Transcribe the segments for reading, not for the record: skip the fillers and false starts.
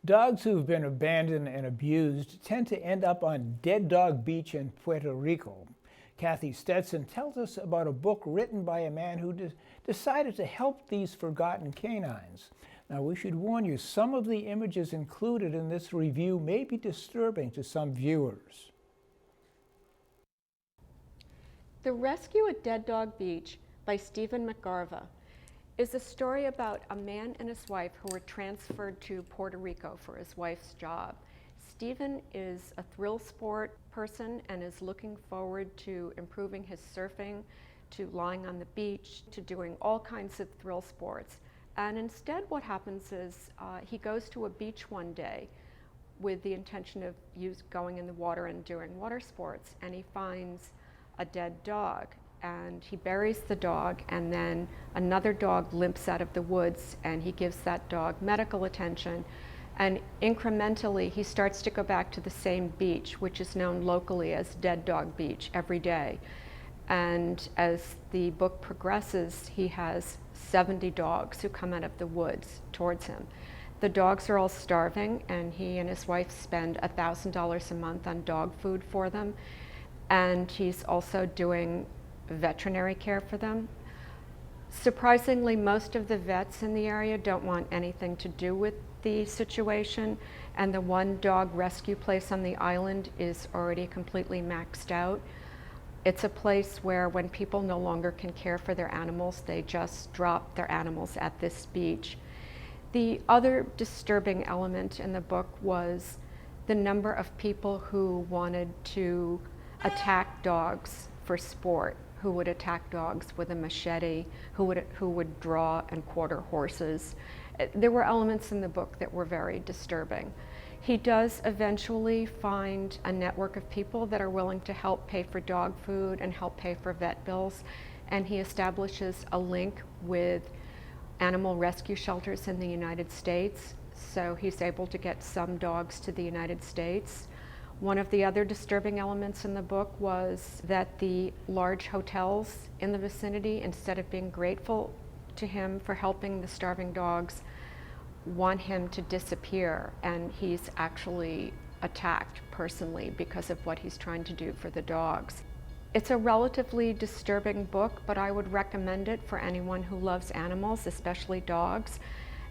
Dogs who've been abandoned and abused tend to end up on Dead Dog Beach in Puerto Rico. Cathy Stetson tells us about a book written by a man who decided to help these forgotten canines. Now, we should warn you, some of the images included in this review may be disturbing to some viewers. The Rescue at Dead Dog Beach by Stephen McGarva is a story about a man and his wife who were transferred to Puerto Rico for his wife's job. Stephen is a thrill sport person and is looking forward to improving his surfing, to lying on the beach, to doing all kinds of thrill sports. And instead what happens is he goes to a beach one day with the intention of going in the water and doing water sports, and he finds a dead dog. And he buries the dog, and then another dog limps out of the woods, and he gives that dog medical attention. And incrementally, he starts to go back to the same beach, which is known locally as Dead Dog Beach, every day. And as the book progresses, he has 70 dogs who come out of the woods towards him. The dogs are all starving, and he and his wife spend $1,000 a month on dog food for them. And he's also doing veterinary care for them. Surprisingly, most of the vets in the area don't want anything to do with the situation, and the one dog rescue place on the island is already completely maxed out. It's a place where when people no longer can care for their animals, they just drop their animals at this beach. The other disturbing element in the book was the number of people who wanted to attack dogs for sport, who would attack dogs with a machete, who would draw and quarter horses. There were elements in the book that were very disturbing. He does eventually find a network of people that are willing to help pay for dog food and help pay for vet bills, and he establishes a link with animal rescue shelters in the United States, so he's able to get some dogs to the United States. One of the other disturbing elements in the book was that the large hotels in the vicinity, instead of being grateful to him for helping the starving dogs, want him to disappear, and he's actually attacked personally because of what he's trying to do for the dogs. It's a relatively disturbing book, but I would recommend it for anyone who loves animals, especially dogs.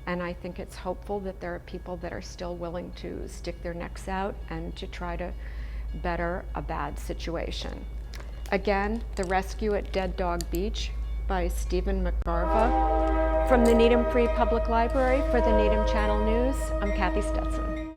And I think it's hopeful that there are people that are still willing to stick their necks out and to try to better a bad situation. Again, The Rescue at Dead Dog Beach by Stephen McGarva. From the Needham Free Public Library for the Needham Channel News, I'm Cathy Stetson.